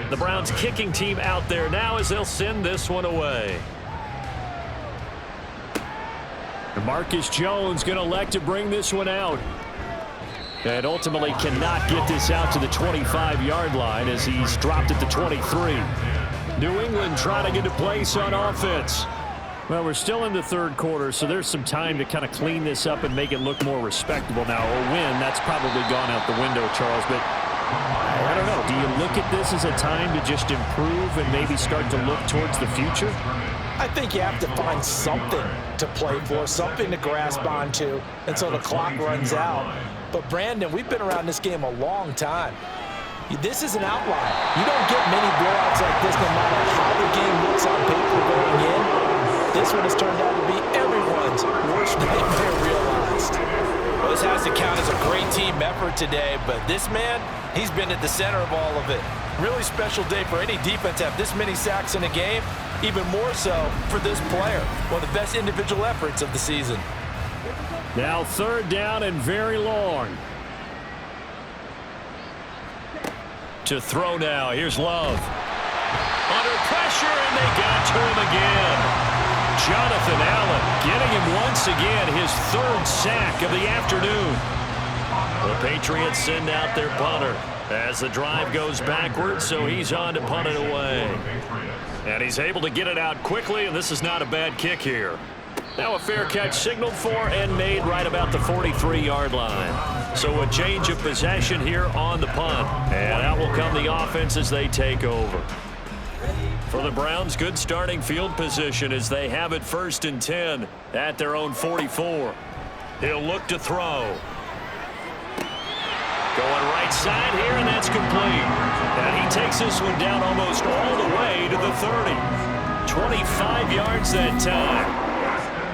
[SPEAKER 3] The Browns kicking team out there now as they'll send this one away.
[SPEAKER 2] Marcus Jones going to elect to bring this one out. And ultimately cannot get this out to the 25-yard line as he's dropped at the 23. New England trying to get a place on offense. Well, we're still in the third quarter, so there's some time to kind of clean this up and make it look more respectable now. A win, that's probably gone out the window, Charles, but I don't know. Do you look at this as a time to just improve and maybe start to look towards the future?
[SPEAKER 4] I think you have to find something to play for, something to grasp onto until the clock runs out. But, Brandon, we've been around this game a long time. This is an outlier. You don't get many blowouts like this no matter how the game looks on paper going in. This one has turned out to be everyone's worst nightmare realized. Well, this has to count as a great team effort today, but this man, he's been at the center of all of it. Really special day for any defense to have this many sacks in a game, even more so for this player. One of the best individual efforts of the season.
[SPEAKER 2] Now third down and very long.
[SPEAKER 3] To throw now, here's Love. Under pressure, and they got to him again. Jonathan Allen getting him once again, his third sack of the afternoon. The Patriots send out their punter as the drive goes backwards, so he's on to punt it away. And he's able to get it out quickly, and this is not a bad kick here. Now a fair catch signaled for and made right about the 43-yard line. So a change of possession here on the punt. And out will come the offense as they take over. For the Browns, good starting field position as they have it 1st and 10 at their own 44. He'll look to throw. Going right side here, and that's complete. And he takes this one down almost all the way to the 30. 25 yards that time.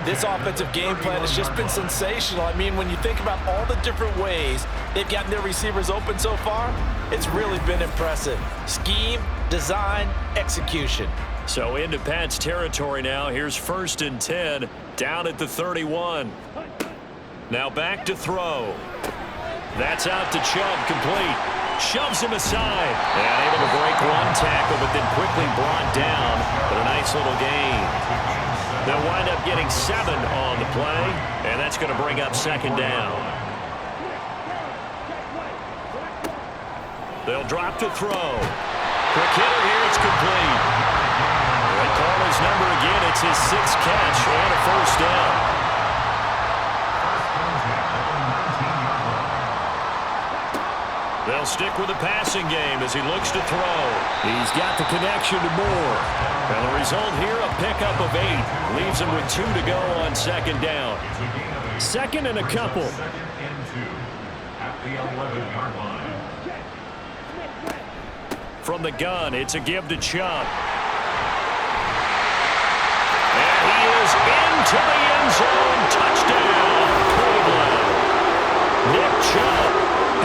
[SPEAKER 4] This offensive game plan has just been sensational. I mean, when you think about all the different ways they've gotten their receivers open so far, it's really been impressive. Scheme, design, execution.
[SPEAKER 3] So into Pat's territory now. Here's 1st and 10 down at the 31. Now back to throw. That's out to Chubb, complete. Shoves him aside. And able to break one tackle, but then quickly brought down. But a nice little gain. They'll wind up getting 7 on the play, and that's going to bring up 2nd down. They'll drop to throw. Quick hitter here, it's complete. They call his number again. It's his 6th catch and a 1st down. They'll stick with the passing game as he looks to throw.
[SPEAKER 2] He's got the connection to Moore.
[SPEAKER 3] And the result here, a pickup of 8. Leaves him with 2 to go on 2nd down.
[SPEAKER 2] 2nd and a couple.
[SPEAKER 5] 2nd and 2 at the 11-yard line.
[SPEAKER 3] From the gun, it's a give to Chubb. And he is into the end zone. Touchdown, Cleveland. Nick Chubb,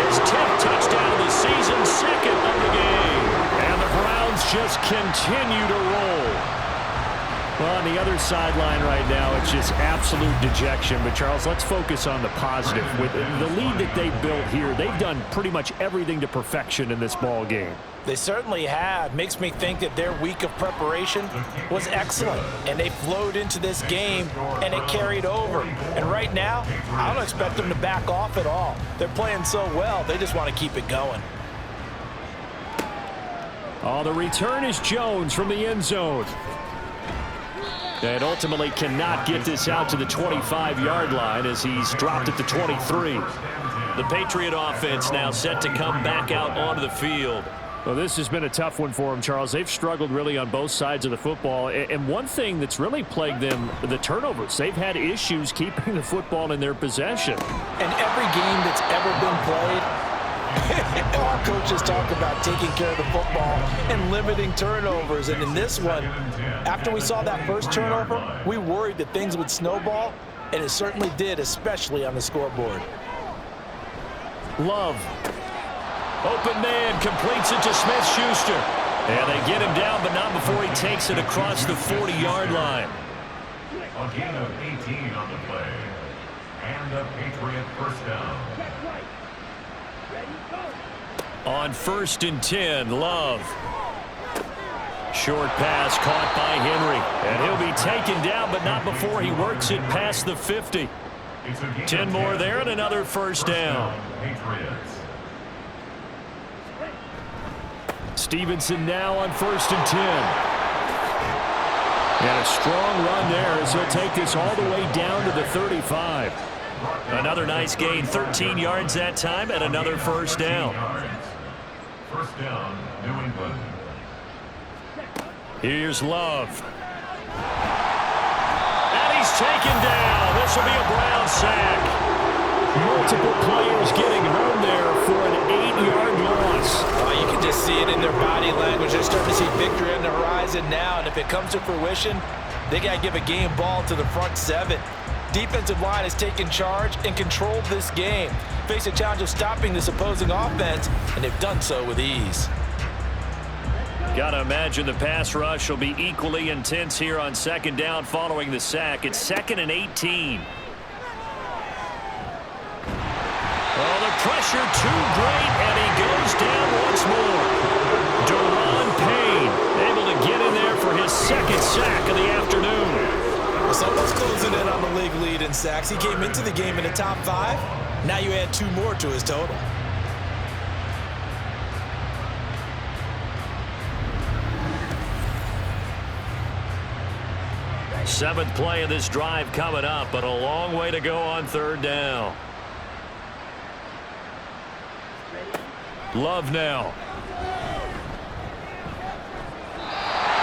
[SPEAKER 3] his 10th touchdown of the season, 2nd of the game.
[SPEAKER 2] And the Browns just continue to roll. Well, on the other sideline right now, it's just absolute dejection. But, Charles, let's focus on the positive. With the lead that they built here, they've done pretty much everything to perfection in this ball game.
[SPEAKER 4] They certainly have. Makes me think that their week of preparation was excellent. And they flowed into this game, and it carried over. And right now, I don't expect them to back off at all. They're playing so well, they just want to keep it going.
[SPEAKER 2] Oh, the return is Jones from the end zone. And ultimately cannot get this out to the 25-yard line as he's dropped at the 23.
[SPEAKER 3] The Patriot offense now set to come back out onto the field.
[SPEAKER 2] Well, this has been a tough one for them, Charles. They've struggled really on both sides of the football. And one thing that's really plagued them, the turnovers. They've had issues keeping the football in their possession.
[SPEAKER 4] And every game that's ever been played, our coaches talk about taking care of the football and limiting turnovers. And in this one, after we saw that first turnover, we worried that things would snowball, and it certainly did, especially on the scoreboard.
[SPEAKER 2] Love.
[SPEAKER 3] Open man completes it to Smith-Schuster. And they get him down, but not before he takes it across the 40-yard line.
[SPEAKER 5] A gain of 18 on the play. And a Patriot 1st down.
[SPEAKER 3] On 1st and 10, Love. Short pass caught by Henry. And he'll be taken down, but not before he works it past the 50. 10 more there and another 1st down.
[SPEAKER 2] Stevenson now on 1st and 10. And a strong run there as he'll take this all the way down to the 35.
[SPEAKER 3] Another nice gain, 13 yards that time, and another first down.
[SPEAKER 5] First down, New England.
[SPEAKER 3] Here's Love. And he's taken down. This will be a Brown sack.
[SPEAKER 2] Multiple players getting home there for an 8-yard loss.
[SPEAKER 4] You can just see it in their body language. They're starting to see victory on the horizon now, and if it comes to fruition, they got to give a game ball to the front 7. Defensive line has taken charge and controlled this game. Face a challenge of stopping this opposing offense, and they've done so with ease.
[SPEAKER 3] Got to imagine the pass rush will be equally intense here on second down following the sack. It's 2nd and 18. Oh, the pressure too great, and he goes down once more. Deron Payne able to get in there for his 2nd sack of the afternoon.
[SPEAKER 4] Someone's closing in on the league lead in sacks. He came into the game in the top 5. Now you add 2 more to his total.
[SPEAKER 3] Seventh play of this drive coming up, but a long way to go on third down. Love now.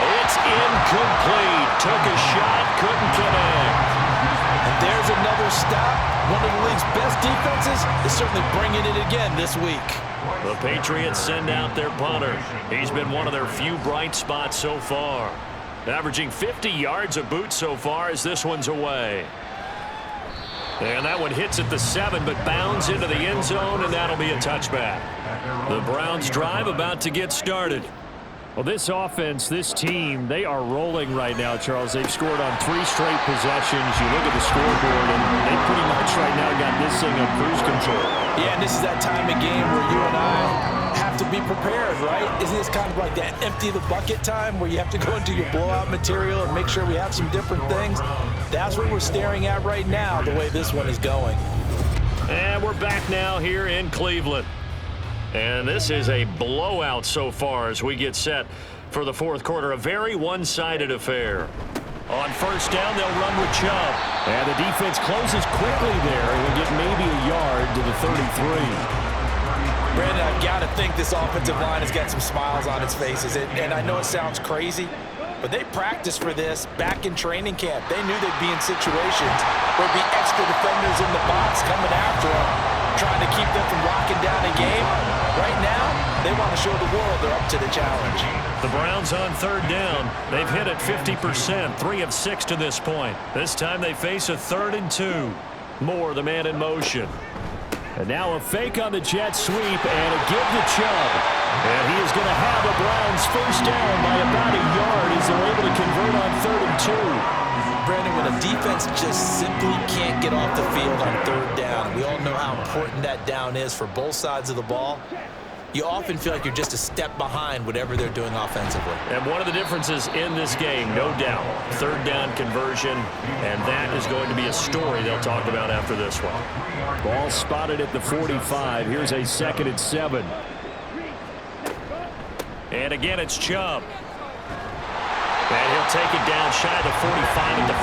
[SPEAKER 3] It's incomplete. Took a shot, couldn't connect.
[SPEAKER 4] And there's another stop. One of the league's best defenses is certainly bringing it again this week.
[SPEAKER 3] The Patriots send out their punter. He's been one of their few bright spots so far. Averaging 50 yards a boot so far as this one's away. And that one hits at the 7, but bounds into the end zone, and that'll be a touchback. The Browns drive about to get started.
[SPEAKER 2] Well, this offense, this team, they are rolling right now, Charles. They've scored on 3 straight possessions. You look at the scoreboard, and they pretty much right now got this thing on cruise control.
[SPEAKER 4] Yeah, and this is that time of game where you and I have to be prepared, right? Isn't this kind of like that empty the bucket time where you have to go into your blowout material and make sure we have some different things? That's what we're staring at right now, the way this one is going.
[SPEAKER 3] And we're back now here in Cleveland. And this is a blowout so far as we get set for the fourth quarter. A very one-sided affair. On first down, they'll run with Chubb.
[SPEAKER 2] And the defense closes quickly there and will get maybe a yard to the 33.
[SPEAKER 4] Brandon, I've got to think this offensive line has got some smiles on its faces. And I know it sounds crazy, but they practiced for this back in training camp. They knew they'd be in situations where there'd be extra defenders in the box coming after them, trying to keep them from locking down a game. Right now, they want to show the world they're up to the challenge.
[SPEAKER 3] The Browns on third down. They've hit it 50%, 3 of 6 to this point. This time they face a 3rd and 2. Moore, the man in motion.
[SPEAKER 2] And now a fake on the jet sweep and a give to Chubb. And he is going to have the Browns first down by about a yard as they're able to convert on 3rd and 2.
[SPEAKER 4] Brandon, when a defense just simply can't get off the field on third down, we all know how important that down is for both sides of the ball. You often feel like you're just a step behind whatever they're doing offensively.
[SPEAKER 3] And one of the differences in this game, no doubt, third down conversion, and that is going to be a story they'll talk about after this one.
[SPEAKER 2] Ball spotted at the 45. Here's a 2nd and 7.
[SPEAKER 3] And again, it's Chubb. And he'll take it down shy of the 45 at the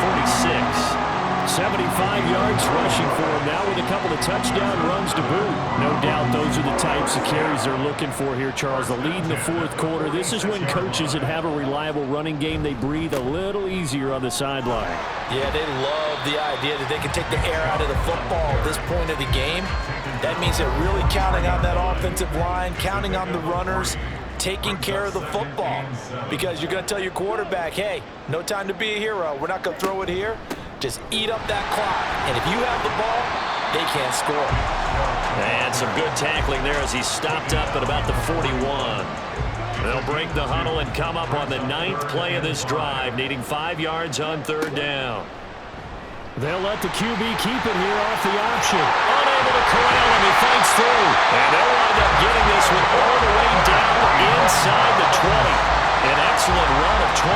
[SPEAKER 3] 46.
[SPEAKER 2] 75 yards rushing for him now with a couple of touchdown runs to boot. No doubt those are the types of carries they're looking for here, Charles. The lead in the fourth quarter. This is when coaches that have a reliable running game, they breathe a little easier on the sideline.
[SPEAKER 4] Yeah, they love the idea that they can take the air out of the football at this point of the game. That means they're really counting on that offensive line, counting on the runners, taking care of the football. Because you're going to tell your quarterback, hey, no time to be a hero. We're not going to throw it here. Just eat up that clock. And if you have the ball, they can't score.
[SPEAKER 3] And some good tackling there as he stopped up at about the 41. They'll break the huddle and come up on the 9th play of this drive, needing 5 yards on third down.
[SPEAKER 2] They'll let the QB keep it here off the option.
[SPEAKER 3] Unable to corral him, he fights through. And they'll wind up getting this one all the way down inside the 20. An excellent run of 22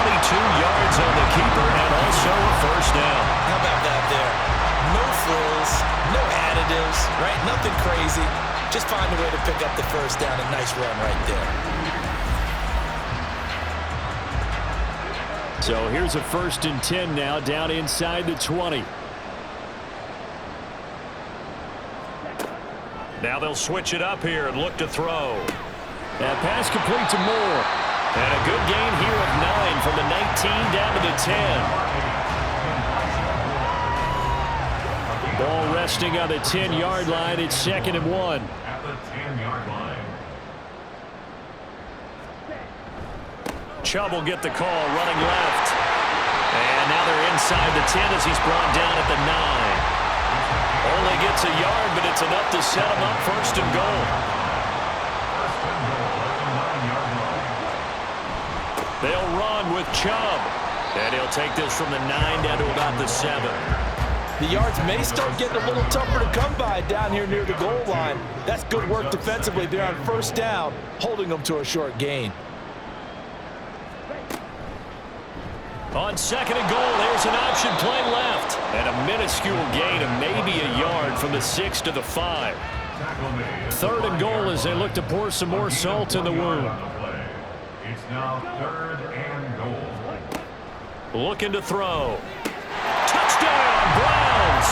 [SPEAKER 3] yards on the keeper and also a first down.
[SPEAKER 4] How about that there? No frills, no additives, right? Nothing crazy. Just find a way to pick up the first down. A nice run right there.
[SPEAKER 2] So here's a 1st and 10 now, down inside the 20.
[SPEAKER 3] Now they'll switch it up here and look to throw.
[SPEAKER 2] That pass complete to Moore.
[SPEAKER 3] And a good gain here of 9 from the 19 down to the 10.
[SPEAKER 2] Ball resting on the 10-yard line. It's 2nd and 1.
[SPEAKER 5] At the 10-yard line.
[SPEAKER 3] Chubb will get the call running left. And now they're inside the 10 as he's brought down at the 9. Only gets a yard, but it's enough to set him up 1st and goal. They'll run with Chubb. And he'll take this from the 9 down to about the 7.
[SPEAKER 4] The yards may start getting a little tougher to come by down here near the goal line. That's good work defensively there on 1st down, holding them to a short gain.
[SPEAKER 3] On 2nd and goal, there's an option play left. And a minuscule gain of maybe a yard from the 6 to the 5.
[SPEAKER 2] 3rd and goal as they look to pour some more salt in the wound.
[SPEAKER 5] It's now 3rd and goal.
[SPEAKER 3] Looking to throw. Touchdown, Browns!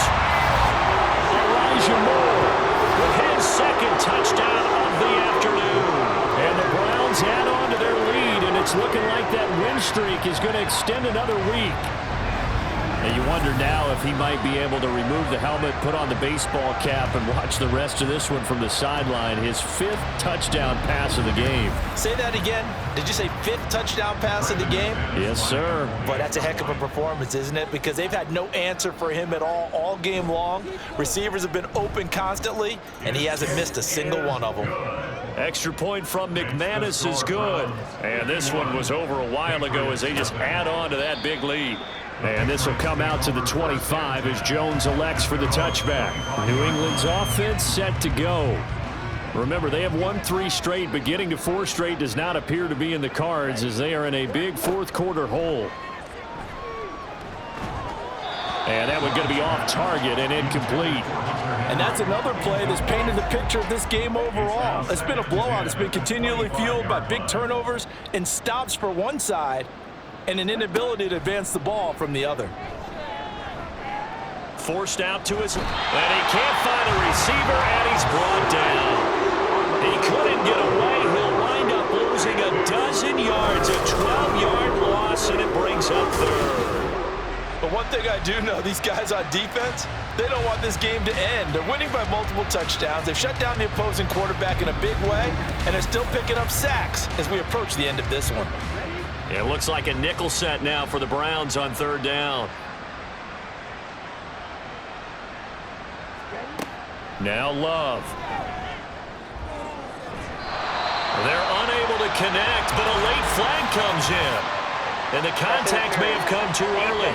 [SPEAKER 2] Elijah Moore
[SPEAKER 3] With his 2nd touchdown of the afternoon.
[SPEAKER 2] And the Browns add on to their lead, and it's looking like that win streak is going to extend another week. And you wonder now if he might be able to remove the helmet, put on the baseball cap, and watch the rest of this one from the sideline. His 5th touchdown pass of the game.
[SPEAKER 4] Say that again. Did you say 5th touchdown pass of the game?
[SPEAKER 2] Yes, sir.
[SPEAKER 4] But that's a heck of a performance, isn't it? Because they've had no answer for him at all game long. Receivers have been open constantly, and he hasn't missed a single one of them.
[SPEAKER 3] Extra point from McManus is good. And this one was over a while ago as they just add on to that big lead.
[SPEAKER 2] And this will come out to the 25 as Jones elects for the touchback. New England's offense set to go. Remember, they have won 3 straight, but getting to 4 straight does not appear to be in the cards as they are in a big 4th quarter hole. And that one's going to be off target and incomplete.
[SPEAKER 4] And that's another play that's painted the picture of this game overall. It's been a blowout. It's been continually fueled by big turnovers and stops for one side and an inability to advance the ball from the other.
[SPEAKER 3] Forced out to his, and he can't find a receiver, and he's brought down. He couldn't get away. He'll wind up losing a dozen yards, a 12-yard loss, and it brings up 3rd.
[SPEAKER 4] But one thing I do know, these guys on defense, they don't want this game to end. They're winning by multiple touchdowns. They've shut down the opposing quarterback in a big way, and they're still picking up sacks as we approach the end of this one.
[SPEAKER 3] It looks like a nickel set now for the Browns on 3rd down. Now Love. They're unable to connect, but a late flag comes in. And the contact may have come too early.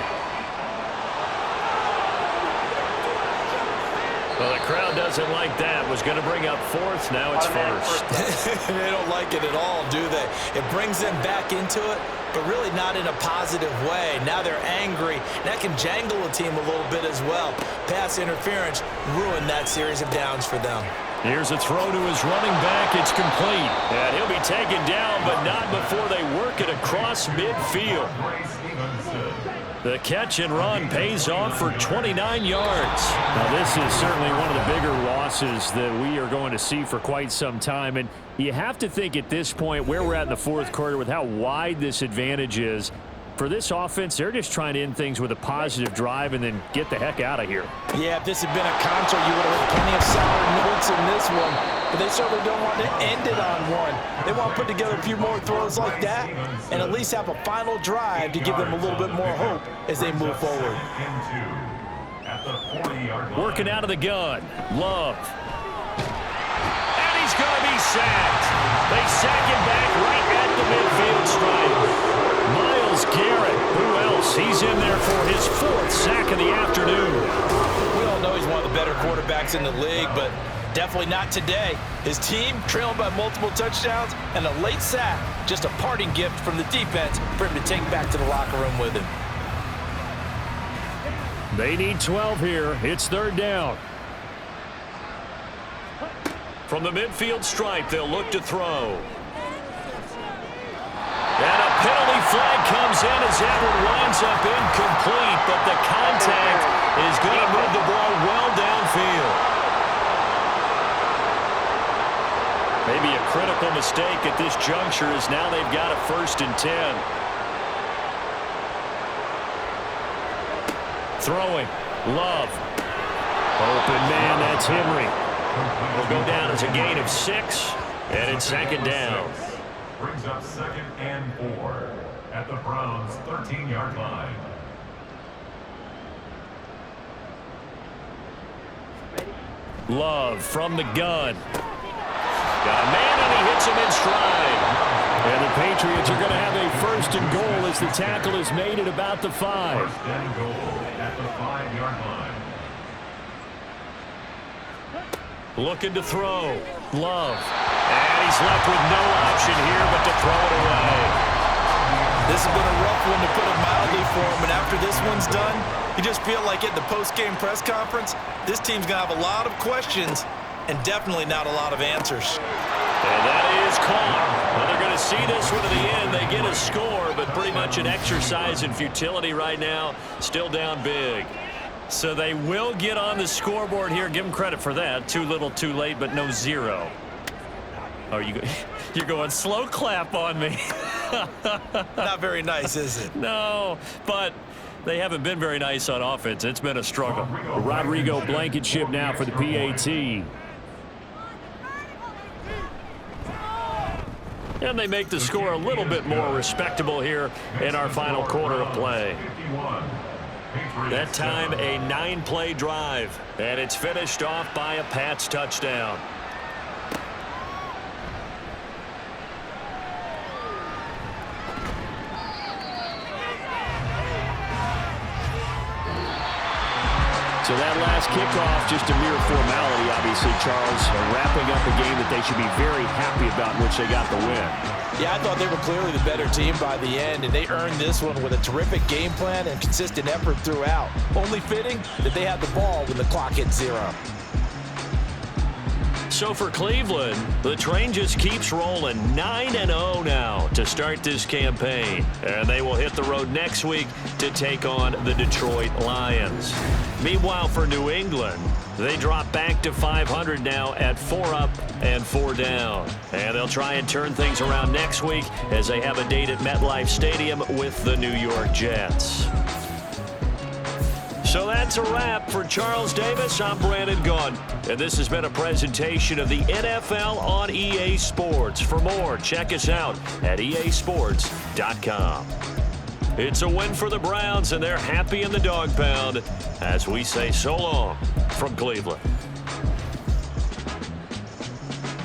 [SPEAKER 3] Well, the crowd doesn't like that. Was going to bring up 4th. Now it's 1st.
[SPEAKER 4] They don't like it at all, do they? It brings them back into it, but really not in a positive way. Now they're angry. That can jangle a team a little bit as well. Pass interference ruined that series of downs for them.
[SPEAKER 2] Here's a throw to his running back. It's complete.
[SPEAKER 3] And he'll be taken down, but not before they work it across midfield. The catch and run pays off for 29 yards.
[SPEAKER 2] Now, this is certainly one of the bigger losses that we are going to see for quite some time. And you have to think at this point where we're at in the 4th quarter with how wide this advantage is. For this offense, they're just trying to end things with a positive drive and then get the heck out of here.
[SPEAKER 4] Yeah, if this had been a concert, you would have heard plenty of sour notes in this one. But they certainly don't want to end it on one. They want to put together a few more throws like that and at least have a final drive to give them a little bit more hope as they move forward.
[SPEAKER 3] Working out of the gun. Love. And he's going to be sacked. They sack him back right at the midfield stripe. Myles Garrett, who else? He's in there for his 4th sack of the afternoon.
[SPEAKER 4] We all know he's one of the better quarterbacks in the league, but definitely not today. His team trailing by multiple touchdowns and a late sack, just a parting gift from the defense for him to take back to the locker room with him.
[SPEAKER 2] They need 12 here. It's 3rd down.
[SPEAKER 3] From the midfield stripe, they'll look to throw. And a penalty flag comes in as that one winds up incomplete, but the contact is going to move the ball well downfield. Maybe a critical mistake at this juncture as now they've got a 1st and 10. Throwing. Love. Open man, that's Henry. Will go down as a gain of 6, and it's 2nd down.
[SPEAKER 5] Brings up 2nd and 4 at the Browns' 13-yard line.
[SPEAKER 3] Love from the gun. Got a man, and he hits him in stride.
[SPEAKER 2] And the Patriots are going to have a 1st and goal as the tackle is made at about the 5.
[SPEAKER 5] 1st and goal at the 5-yard line.
[SPEAKER 3] Looking to throw. Love. And he's left with no option here but to throw it away.
[SPEAKER 4] This has been a rough one, to put it mildly, for him. And after this one's done, you just feel like at the post-game press conference, this team's going to have a lot of questions and definitely not a lot of answers.
[SPEAKER 3] And that is caught. Well, they're going to see this one to the end. They get a score, but pretty much an exercise in futility right now. Still down big. So they will get on the scoreboard here. Give them credit for that. Too little, too late, but no 0. Oh, you're going slow clap on me.
[SPEAKER 4] Not very nice, is it?
[SPEAKER 3] No, but they haven't been very nice on offense. It's been a struggle.
[SPEAKER 2] Rodrigo Blankenship now for the PAT.
[SPEAKER 3] And they make the score a little bit more respectable here in our final quarter of play. That time a 9-play drive, and it's finished off by a Pats touchdown.
[SPEAKER 2] So that last kickoff, just a mere formality, obviously, Charles, wrapping up a game that they should be very happy about, in which they got the win.
[SPEAKER 4] Yeah, I thought they were clearly the better team by the end, and they earned this one with a terrific game plan and consistent effort throughout. Only fitting that they had the ball when the clock hit 0.
[SPEAKER 3] So for Cleveland, the train just keeps rolling. 9-0 now to start this campaign. And they will hit the road next week to take on the Detroit Lions. Meanwhile, for New England, they drop back to 500 now at 4 up and 4 down. And they'll try and turn things around next week as they have a date at MetLife Stadium with the New York Jets. So that's a wrap. For Charles Davis, I'm Brandon Gaudin. And this has been a presentation of the NFL on EA Sports. For more, check us out at easports.com. It's a win for the Browns, and they're happy in the dog pound as we say so long from Cleveland.